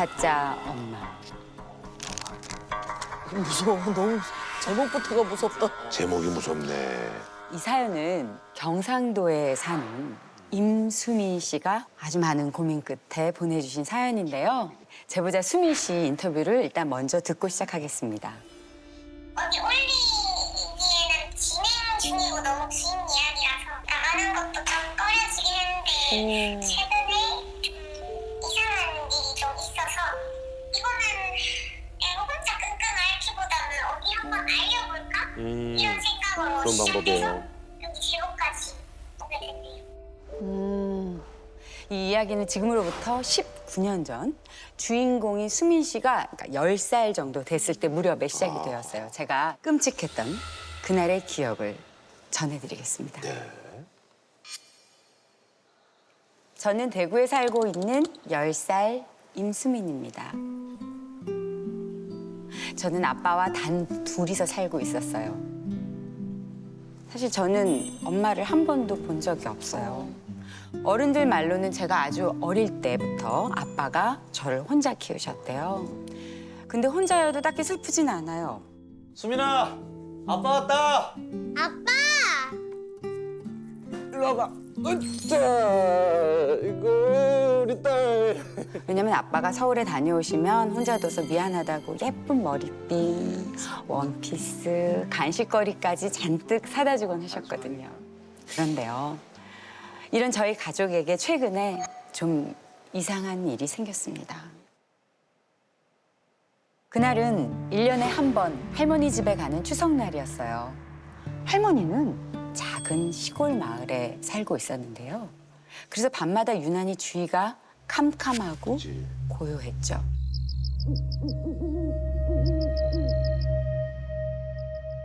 가짜 엄마. 무서워. 너무 제목부터가 무섭다. 제목이 무섭네. 이 사연은 경상도에 사는 임수민 씨가 아주 많은 고민 끝에 보내주신 사연인데요. 제보자 수민 씨 인터뷰를 일단 먼저 듣고 시작하겠습니다. 언니 올리기에는 진행 중이고 너무 긴 이야기라서 아는 것도 좀 꺼려지긴 했는데 최근에 이상한 일이 좀 있어서 이거는 내가 혼자 끙끙 앓기보다는 어디 한번 알려볼까? 이런 생각으로 좋은 시작해서 방법이에요. 여기 제목까지 오게 됐네요. 이 이야기는 지금으로부터 19년 전 주인공인 수민 씨가 그러니까 10살 정도 됐을 때 무렵에 시작이 되었어요. 제가 끔찍했던 그날의 기억을 전해드리겠습니다. 네. 저는 대구에 살고 있는 10살 임수민입니다. 저는 아빠와 단 둘이서 살고 있었어요. 사실 저는 엄마를 한 번도 본 적이 없어요. 어른들 말로는 제가 아주 어릴 때부터 아빠가 저를 혼자 키우셨대요. 근데 혼자여도 딱히 슬프진 않아요. 수민아, 아빠 왔다. 아빠! 일로 와봐. 으짜, 이거 우리 딸. 왜냐면 아빠가 서울에 다녀오시면 혼자 둬서 미안하다고 예쁜 머리핀, 원피스, 간식거리까지 잔뜩 사다 주곤 하셨거든요. 그런데요. 이런 저희 가족에게 최근에 좀 이상한 일이 생겼습니다. 그날은 1년에 한 번 할머니 집에 가는 추석날이었어요. 할머니는 작은 시골 마을에 살고 있었는데요. 그래서 밤마다 유난히 주위가 캄캄하고 그치. 고요했죠.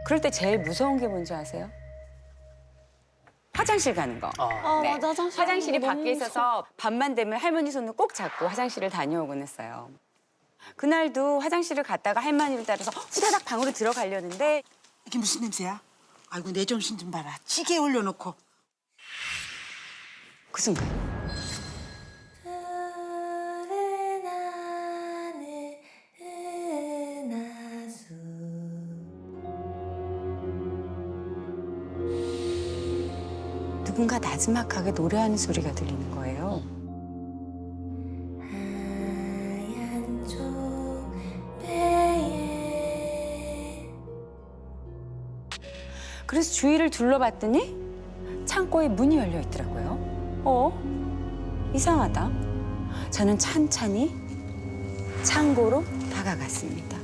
그럴 때 제일 무서운 게 뭔지 아세요? 화장실 가는 거. 네. 맞아. 화장실이 밖에 있어서 밤만 되면 할머니 손을 꼭 잡고 화장실을 다녀오곤 했어요. 그날도 화장실을 갔다가 할머니를 따라서 후다닥 방으로 들어가려는데 이게 무슨 냄새야? 아이고 내 정신 좀 봐라. 찌개에 올려놓고. 그 순간 누군가 나지막하게 노래하는 소리가 들리는 거예요. 그래서 주위를 둘러봤더니 창고에 문이 열려 있더라고요. 이상하다. 저는 찬찬히 창고로 다가갔습니다.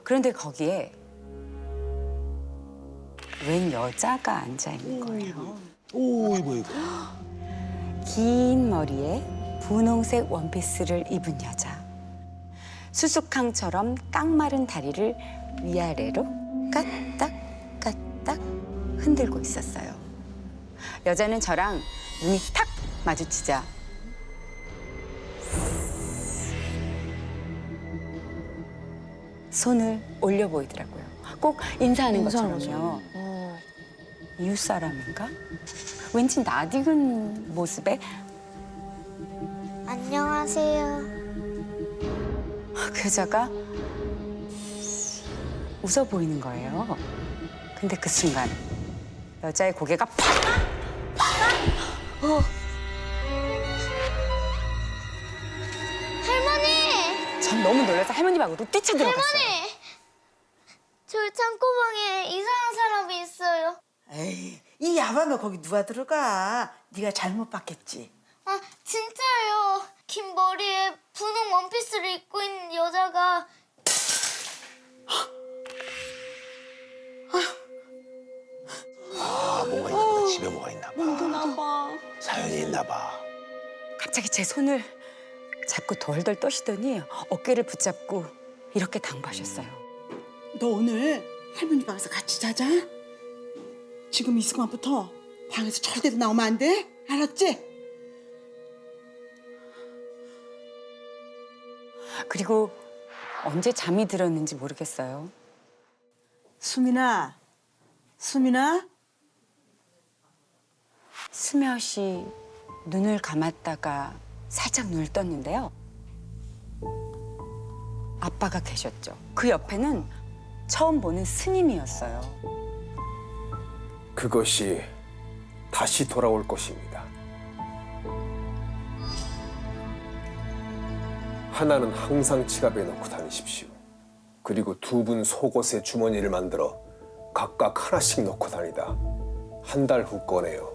그런데 거기에 웬 여자가 앉아 있는 거예요. 오, 이거. 긴 머리에 분홍색 원피스를 입은 여자. 수수깡처럼 깡마른 다리를 위아래로 까딱까딱 흔들고 있었어요. 여자는 저랑 눈이 탁 마주치자 손을 올려 보이더라고요. 꼭 인사하는 것처럼요. 이웃 사람인가? 왠지 낯익은 모습에 안녕하세요. 그 여자가 웃어 보이는 거예요. 근데 그 순간 여자의 고개가 팍! 할머니! 전 너무 놀라서 할머니 방으로 뛰쳐들어갔어요. 할머니! 저희 창고방에 이상한 사람이 있어요. 에이, 이 야밤에 거기 누가 들어가? 네가 잘못 봤겠지. 아, 진짜예요. 긴 머리에 분홍 원피스를 입고 있는 여자가 아, 뭔가 있나 보다. 집에 뭐가 있나 봐. 사연이 있나 봐. 갑자기 제 손을 잡고 덜덜 떠시더니 어깨를 붙잡고 이렇게 당부하셨어요. 너 오늘 할머니 방에서 같이 자자. 지금 이 순간부터 방에서 절대로 나오면 안 돼. 알았지? 그리고 언제 잠이 들었는지 모르겠어요. 수민아, 수민아? 스며시 눈을 감았다가 살짝 눈을 떴는데요. 아빠가 계셨죠. 그 옆에는 처음 보는 스님이었어요. 그것이 다시 돌아올 것입니다. 하나는 항상 지갑에 넣고 다니십시오. 그리고 두 분 속옷에 주머니를 만들어 각각 하나씩 넣고 다니다 한 달 후 꺼내어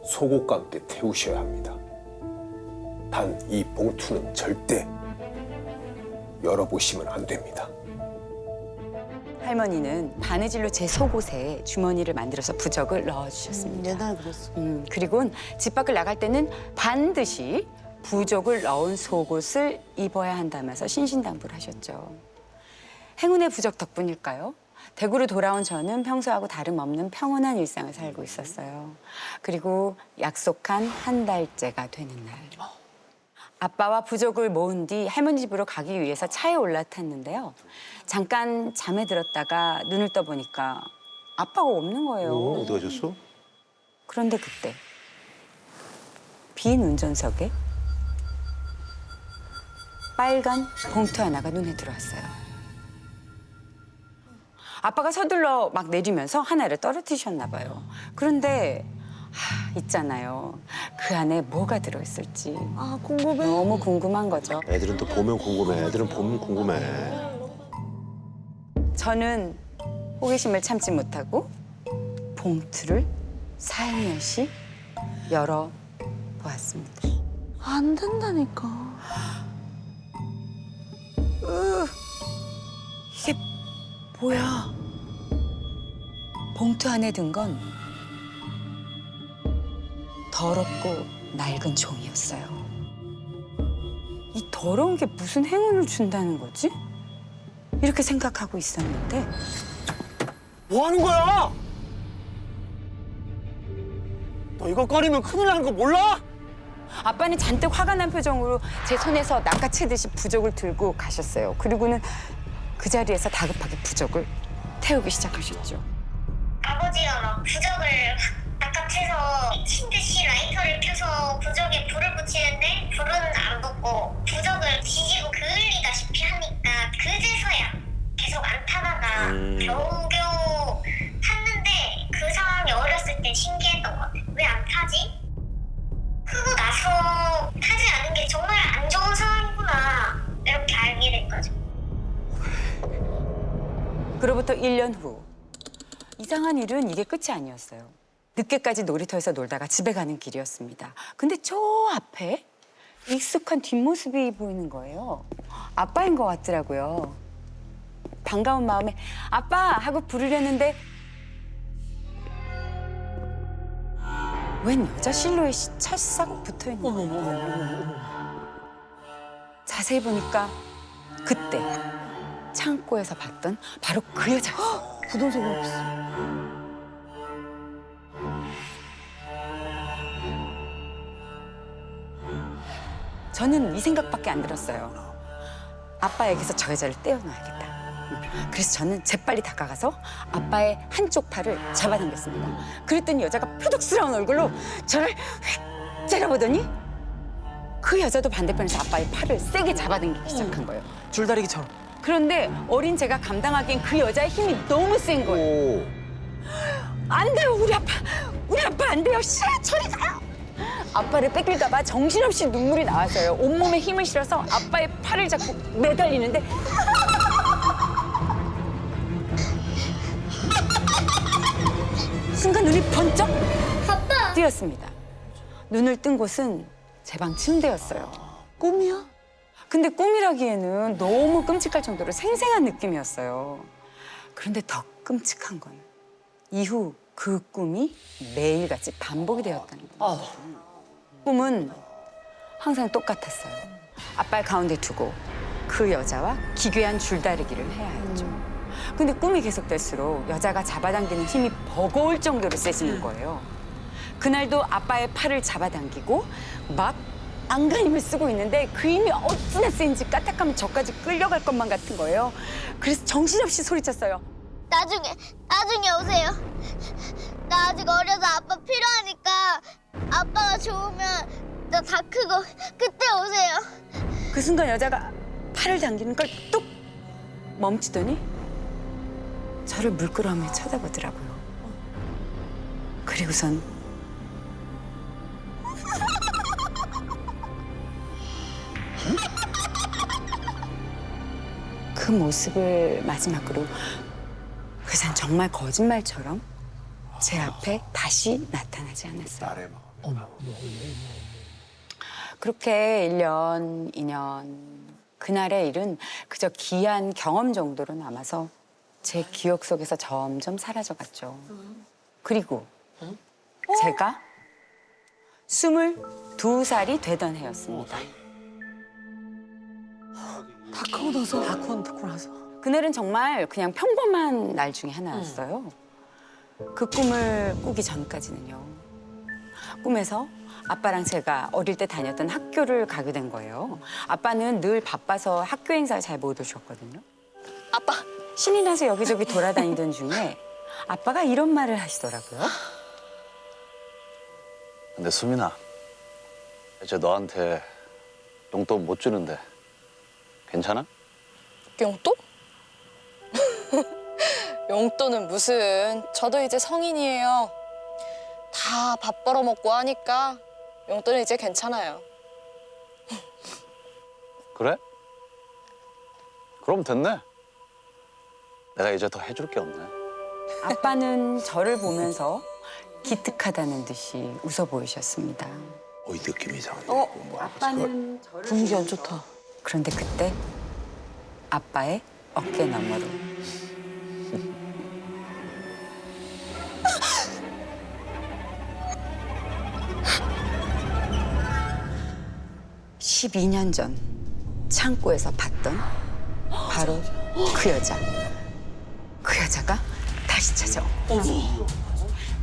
속옷과 함께 태우셔야 합니다. 단 이 봉투는 절대 열어보시면 안 됩니다. 할머니는 바느질로 제 속옷에 주머니를 만들어서 부적을 넣어주셨습니다. 옛날에 그랬어. 그리고 집 밖을 나갈 때는 반드시 부적을 넣은 속옷을 입어야 한다면서 신신당부를 하셨죠. 행운의 부적 덕분일까요? 대구로 돌아온 저는 평소하고 다름없는 평온한 일상을 살고 있었어요. 그리고 약속한 한 달째가 되는 날. 아빠와 부적을 모은 뒤 할머니 집으로 가기 위해서 차에 올라탔는데요. 잠깐 잠에 들었다가 눈을 떠보니까 아빠가 없는 거예요. 어디 가셨어? 그런데 그때 빈 운전석에 빨간 봉투 하나가 눈에 들어왔어요. 아빠가 서둘러 막 내리면서 하나를 떨어뜨리셨나 봐요. 그런데 있잖아요. 그 안에 뭐가 들어있을지 아, 궁금해. 너무 궁금한 거죠. 애들은 또 보면 궁금해. 애들은 보면 궁금해. 저는 호기심을 참지 못하고 봉투를 살며시 열어보았습니다. 안 된다니까. 이게 뭐야? 봉투 안에 든 건 더럽고 낡은 종이었어요. 이 더러운 게 무슨 행운을 준다는 거지? 이렇게 생각하고 있었는데 뭐 하는 거야? 너 이거 꺼리면 큰일 나는 거 몰라? 아빠는 잔뜩 화가 난 표정으로 제 손에서 낚아채듯이 부적을 들고 가셨어요. 그리고는 그 자리에서 다급하게 부적을 태우기 시작하셨죠. 아버지가 막 부적을 낚아채서 침대시 라이터를 켜서 부적에 불을 붙이는데 불은 안 붙고 부적을 뒤지고 그을리다시피 하니까 그제서야 계속 안 타다가 겨우겨우 탔는데 그 상황이 어렸을 때 신기했던 것 같아요. 왜 안 타지? 크고 나서 타지 않은 게 정말 안 좋은 상황이구나 이렇게 알게 된 거죠. 그로부터 1년 후 이상한 일은 이게 끝이 아니었어요. 늦게까지 놀이터에서 놀다가 집에 가는 길이었습니다. 근데 저 앞에 익숙한 뒷모습이 보이는 거예요. 아빠인 것 같더라고요. 반가운 마음에 아빠 하고 부르려는데 웬 여자 실루엣이 찰싹 붙어 있는 거예요. 자세히 보니까 그때 창고에서 봤던 바로 그 여자였어요. 부동산 오피스. 저는 이 생각밖에 안 들었어요. 아빠에게서 저 여자를 떼어놔야겠다. 그래서 저는 재빨리 다가가서 아빠의 한쪽 팔을 잡아당겼습니다. 그랬더니 여자가 표독스러운 얼굴로 저를 휙 째려보더니 그 여자도 반대편에서 아빠의 팔을 세게 잡아당기기 시작한 거예요. 줄다리기처럼. 그런데 어린 제가 감당하기엔 그 여자의 힘이 너무 센 거예요. 오. 안 돼요, 우리 아빠 안 돼요. 싫어, 저리 가요. 아빠를 뺏길까 봐 정신없이 눈물이 나왔어요. 온몸에 힘을 실어서 아빠의 팔을 잡고 매달리는데 순간 눈이 번쩍 아빠! 뜨였습니다. 눈을 뜬 곳은 제 방 침대였어요. 꿈이야? 근데 꿈이라기에는 너무 끔찍할 정도로 생생한 느낌이었어요. 그런데 더 끔찍한 건 이후 그 꿈이 매일같이 반복이 되었다는 거예요. 꿈은 항상 똑같았어요. 아빠를 가운데 두고 그 여자와 기괴한 줄다리기를 해야 했죠. 근데 꿈이 계속될수록 여자가 잡아당기는 힘이 버거울 정도로 세지는 거예요. 그날도 아빠의 팔을 잡아당기고 막 안간힘을 쓰고 있는데 그 힘이 어찌나 센지 까딱하면 저까지 끌려갈 것만 같은 거예요. 그래서 정신없이 소리쳤어요. 나중에 오세요. 나 아직 어려서 아빠 필요하니까 아빠가 좋으면 나 다 크고 그때 오세요. 그 순간 여자가 팔을 당기는 걸 뚝 멈추더니 저를 물끄러미 쳐다보더라고요. 그리고선 그 모습을 마지막으로 그선 정말 거짓말처럼 제 앞에 다시 나타나지 않았어요. 나래 마음에. 그렇게 1년, 2년 그날의 일은 그저 기이한 경험 정도로 남아서 제 기억 속에서 점점 사라져갔죠. 그리고 제가 22살이 되던 해였습니다. 다 크고 나서. 그날은 정말 그냥 평범한 날 중에 하나였어요. 그 꿈을 꾸기 전까지는요. 꿈에서 아빠랑 제가 어릴 때 다녔던 학교를 가게 된 거예요. 아빠는 늘 바빠서 학교 행사를 잘 못 오셨거든요. 아빠. 신이 나서 여기저기 돌아다니던 중에 아빠가 이런 말을 하시더라고요. 근데 수민아, 이제 너한테 용돈 못 주는데 괜찮아? 용돈? 용돈은 무슨. 저도 이제 성인이에요. 다 밥 벌어먹고 하니까 용돈은 이제 괜찮아요. 그래? 그럼 됐네. 내가 이제 더 해줄 게 없네. 아빠는 저를 보면서 기특하다는 듯이 웃어 보이셨습니다. 이 느낌 이상한데. 아빠는 저를 분위기 안 좋다. 그런데 그때 아빠의 어깨 너머로 (12년) 전 창고에서 봤던 바로 그 여자. 그 여자가 다시 찾아온 거예요.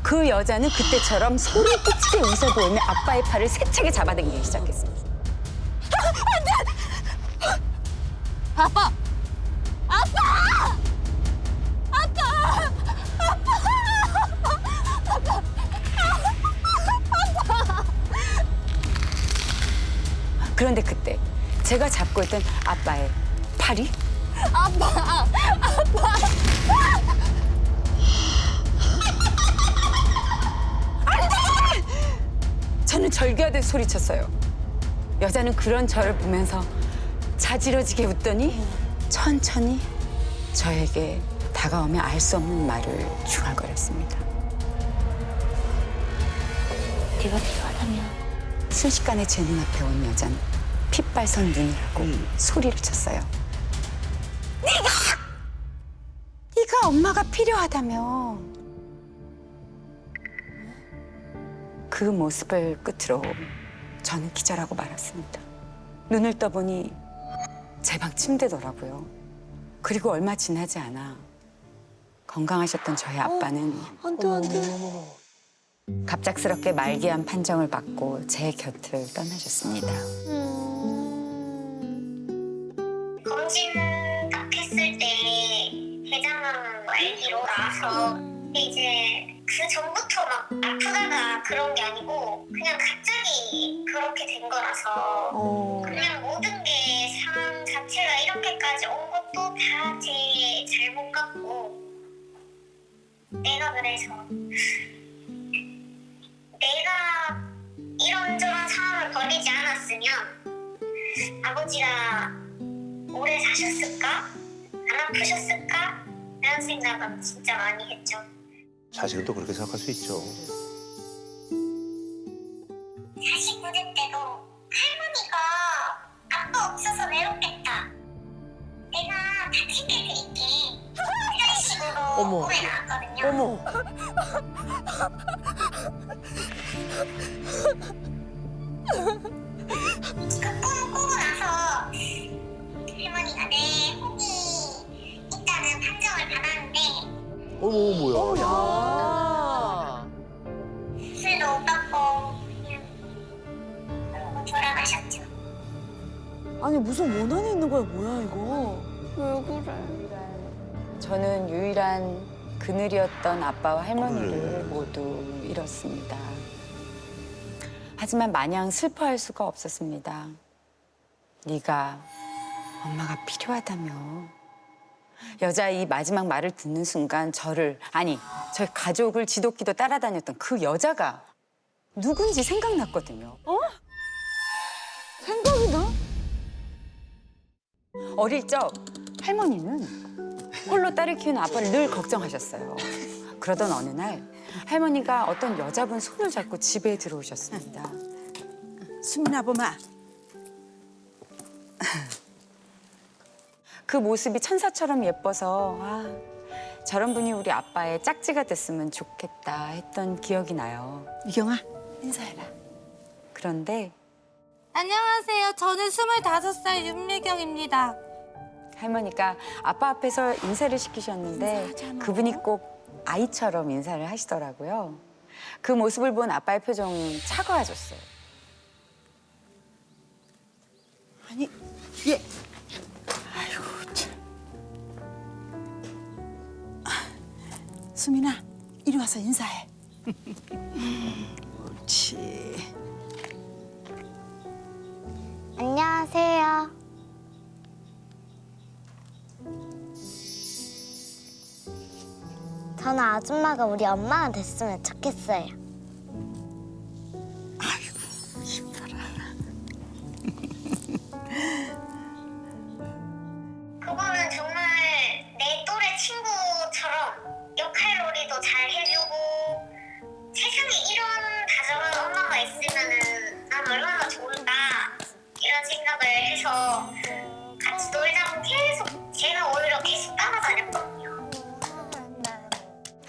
그 여자는 그때처럼 소리 끼치게 웃어 보이며 아빠의 팔을 세차게 잡아당기기 시작했습니다. 아빠! 그런데 그때 제가 잡고 있던 아빠의 팔이 저는 절규하듯 소리쳤어요. 여자는 그런 저를 보면서 자지러지게 웃더니 천천히 저에게 다가오며 알 수 없는 말을 중얼거렸습니다. 네가 필요하다면 순식간에 제 눈앞에 온 여자는 핏발선 눈을 하고 소리를 쳤어요. 네가 엄마가 필요하다며. 그 모습을 끝으로 저는 기절하고 말았습니다. 눈을 떠보니 제 방 침대더라고요. 그리고 얼마 지나지 않아 건강하셨던 저희 아빠는 안 돼. 갑작스럽게 말기암 판정을 받고 제 곁을 떠나셨습니다. 검진 딱 했을 때 대장암 말기로 나와서 근데 이제 그 전부터 막 아프다가 그런 게 아니고 그냥 갑자기 그렇게 된 거라서 그냥 모든 게 상황 자체가 이렇게까지 온 것도 다 제 잘못 같고 내가 그래서 내가 이런저런 상황을 벌이지 않았으면 아버지가 오래 사셨을까? 안 아프셨을까? 이런 생각은 진짜 많이 했죠. 사실은 또 그렇게 생각할 수 있죠. 49세 때도 할머니가 아빠 없어서 외롭겠다. 내가 다 챙겨드릴게. 이런 식으로 꿈에 나왔거든요. 그 꿈 꾸고 나서 할머니가 내 혹이 있다는 판정을 받았는데 뭐야. 술도 못 받고 그냥 그러고 돌아가셨죠. 아니 무슨 원한이 있는 거야 뭐야 이거? 왜 그래? 저는 유일한 그늘이었던 아빠와 할머니를 모두 잃었습니다. 하지만 마냥 슬퍼할 수가 없었습니다. 네가 엄마가 필요하다며. 여자의 이 마지막 말을 듣는 순간 저희 가족을 지독히도 따라다녔던 그 여자가 누군지 생각났거든요. 생각이 나? 어릴 적 할머니는 홀로 딸을 키우는 아빠를 늘 걱정하셨어요. 그러던 어느 날 할머니가 어떤 여자분 손을 잡고 집에 들어오셨습니다. 수민아 보마. 그 모습이 천사처럼 예뻐서 저런 분이 우리 아빠의 짝지가 됐으면 좋겠다 했던 기억이 나요. 미경아 인사해라. 그런데 안녕하세요. 저는 25살 윤미경입니다. 할머니가 아빠 앞에서 인사를 시키셨는데 인사하잖아. 그분이 꼭 아이처럼 인사를 하시더라고요. 그 모습을 본 아빠의 표정은 차가워졌어요. 아니 얘. 아이고 참. 수민아 이리 와서 인사해. 옳지. 안녕하세요. 저는 아줌마가 우리 엄마가 됐으면 좋겠어요. 아이고 이뻐라. 그거는 정말 내 또래 친구처럼 역할놀이도 잘 해주고 세상에 이런 다정한 엄마가 있으면은 난 얼마나 좋을까 이런 생각을 해서 같이 놀자고 계속 제가 오히려 계속 따라다녔거든요.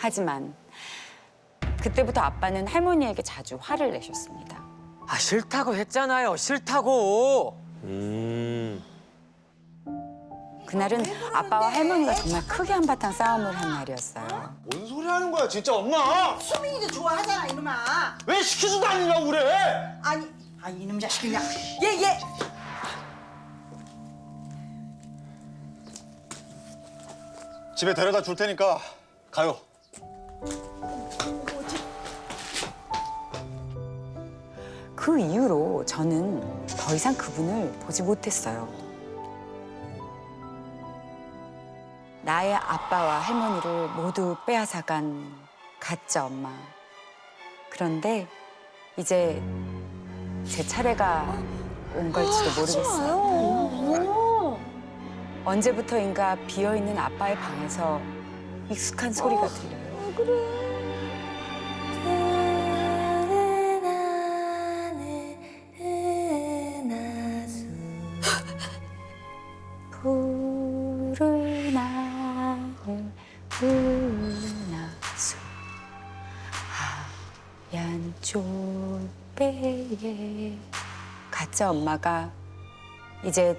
하지만 그때부터 아빠는 할머니에게 자주 화를 내셨습니다. 아 싫다고 했잖아요. 싫다고. 그날은 아빠와 할머니가 정말 크게 한바탕 싸움을 한 날이었어요. 뭔 소리 하는 거야 진짜 엄마? 수민이도 좋아하잖아 이놈아. 왜 시키지도 않으려고 그래? 아니 이놈 자식이냐. 얘. 집에 데려다 줄 테니까 가요. 그 이후로 저는 더 이상 그분을 보지 못했어요. 나의 아빠와 할머니를 모두 빼앗아간 가짜 엄마. 그런데 이제 제 차례가 온 걸지도 모르겠어요. 언제부터인가 비어있는 아빠의 방에서 익숙한 소리가 들려요. 푸른 하늘 은하수 하얀 쫄배에 가짜 엄마가 이제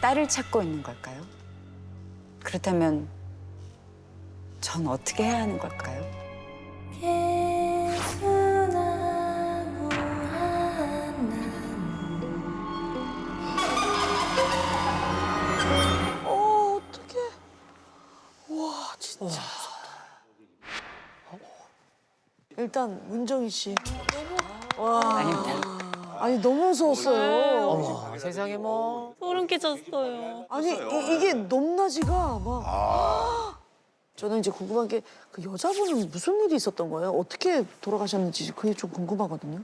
딸을 찾고 있는 걸까요? 그렇다면 전 어떻게 해야 하는 걸까요? 어떡해. 와 진짜. 일단 문정희 씨. 와. 아닙니다. 아니 너무 무서웠어요. 어머, 세상에 뭐. 소름 끼쳤어요. 아니 이게 넘나지가 막. 저는 이제 궁금한 게 그 여자분은 무슨 일이 있었던 거예요? 어떻게 돌아가셨는지 그게 좀 궁금하거든요.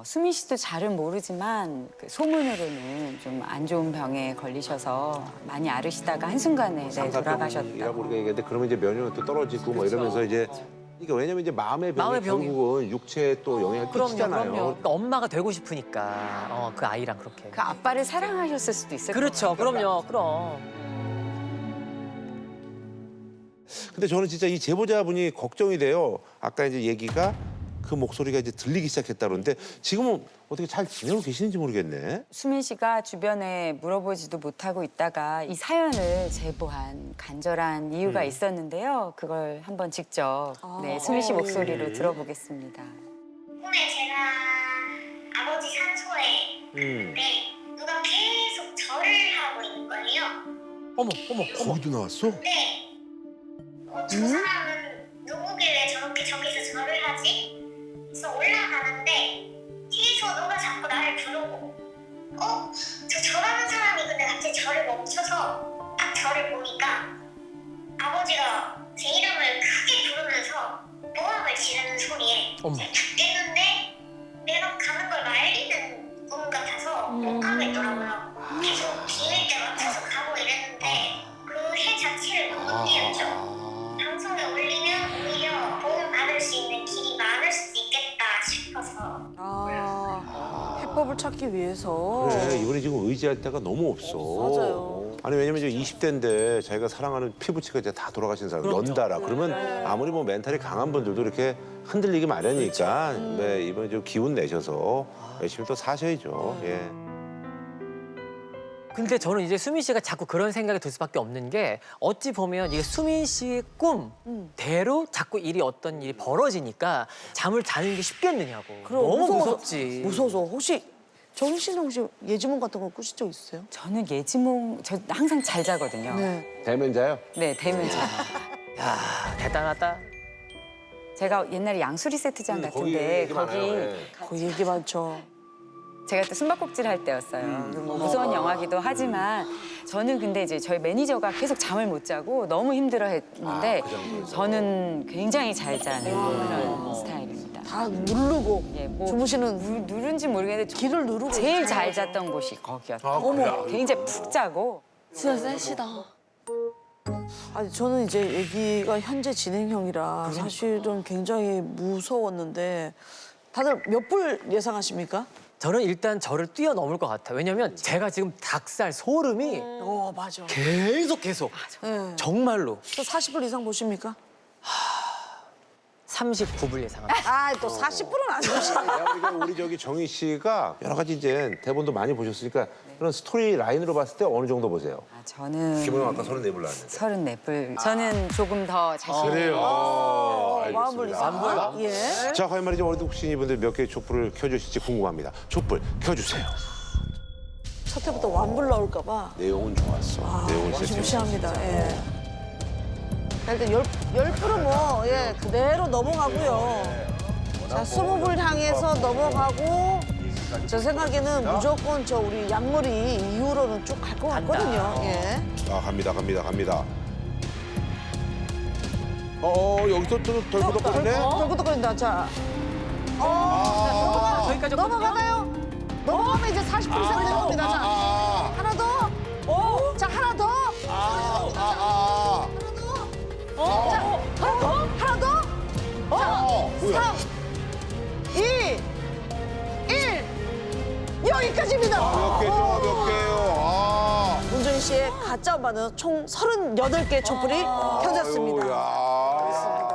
수민 씨도 잘은 모르지만 그 소문으로는 좀 안 좋은 병에 걸리셔서 많이 앓으시다가 한순간에 돌아가셨다고. 이라고 우리가 얘기했는데 그러면 이제 면역력도 떨어지고 뭐 이러면서 이제 이게 왜냐면 이제 마음의 병이 결국은 육체에 또 영향을 끼치잖아요. 그러니까 엄마가 되고 싶으니까 그 아이랑 그렇게. 그 아빠를 사랑하셨을 수도 있을 그렇죠. 것 같아요. 그럼. 근데 저는 진짜 이 제보자분이 걱정이 돼요. 아까 이제 얘기가 그 목소리가 이제 들리기 시작했다 그러는데 지금은 어떻게 잘 지내고 계시는지 모르겠네. 수민 씨가 주변에 물어보지도 못하고 있다가 이 사연을 제보한 간절한 이유가 있었는데요. 그걸 한번 직접 수민 씨 목소리로 들어보겠습니다. 꿈에 제가 아버지 산소에 있는데 누가 계속 절을 하고 있는 거예요. 어머. 거기도 나왔어? 네. 저 사람은 누구길래 저렇게 저기서 절을 하지? 그래서 올라가는데 뒤에서 누가 자꾸 나를 부르고 저 절하는 사람이 근데 갑자기 절을 멈춰서 딱 저를 보니까 아버지가 제 이름을 크게 부르면서 모함을 지르는 소리에 어머. 제가 딱 깼는데 내가 가는 걸 말리는 꿈 같아서 못 가겠더라고요. 계속 비밀 때 맞춰서 가고 이랬는데 그 해 자체를 못 이었죠. 방송에 올리면 오히려 도움 받을 수 있는 길이 많을 수도 있겠다 싶어서 해법을 찾기 위해서. 그래 이번에 지금 의지할 데가 너무 없어. 맞아요. 아니 왜냐면 이제 20대인데 자기가 사랑하는 피부치가 이제 다 돌아가신 사람 연달아 그러면 아무리 뭐 멘탈이 강한 분들도 이렇게 흔들리기 마련이니까 네, 이번에 좀 기운 내셔서 열심히 또 사셔야죠. 예. 근데 저는 이제 수민 씨가 자꾸 그런 생각이 들 수밖에 없는 게 어찌 보면 이게 수민 씨의 꿈대로 자꾸 어떤 일이 벌어지니까 잠을 자는 게 쉽겠느냐고. 그럼 너무 무서워서- 무섭지. 무서워서 혹시 정희 씨는 혹시 예지몽 같은 거 꾸신 적 있어요? 저는 예지몽 저 항상 잘 자거든요. 네. 대면자요? 네, 대면 자. 야 대단하다. 제가 옛날에 양수리 세트장 거기 같은데 얘기 많아요. 예. 거기 얘기 많죠. 제가 또 숨바꼭질 할 때였어요. 뭐 무서운 영화기도 하지만 저는 근데 이제 저희 매니저가 계속 잠을 못 자고 너무 힘들어했는데 그 정도에서. 저는 굉장히 잘 자는 그런 스타일입니다. 다 누르고 예, 뭐 주무시는 누른지 모르겠는데 길을 누르고 제일 잘 잤던 곳이 거기였어요. 어머, 굉장히 푹 자고. 진짜 세시다. 아니 저는 이제 얘기가 현재 진행형이라 사실은 굉장히 무서웠는데 다들 몇 불 예상하십니까? 저는 일단 저를 뛰어넘을 것 같아요. 왜냐면 제가 지금 닭살 소름이 맞아. 계속 네. 정말로 또 40불 이상 보십니까? 39불 예상합니다. 아, 또 40불은 안 보시네. 우리 저기 정희 씨가 여러 가지 이제 대본도 많이 보셨으니까 그런 스토리 라인으로 봤을 때 어느 정도 보세요? 아, 저는 기본은 아까 34불 나왔는데. 34불. 저는 조금 더 자신 있게. 마음을 이상. 예. 자, 과연 말이죠. 우리 혹시 이분들 몇 개의 촛불을 켜주실지 궁금합니다. 촛불 켜주세요. 첫 해부터 완불 나올까 봐. 내용은 좋았어. 내용은 진짜 재밌었어. 무시합니다. 예. 자, 일단 열 불은 뭐, 예, 그대로 넘어가고요. 자, 20불 향해서 넘어가고, 제 생각에는 무조건 저 우리 양머리 이후로는 쭉 갈 것 같거든요. 예. 자, 갑니다. 여기서 또 덜구덕거리네? 덜구덕거린다. 자. 저기까지 넘어가나요? 넘어가면 이제 40% 이상 되는 겁니다. 자, 하나 더. 자, 하나 더. 자, 하나 더. 자, 3, 2, 1. 여기까지입니다. 몇 개요? 문정희 씨의 가짜 엄마는 총 38개의 촛불이 켜졌습니다. 아이고, 야.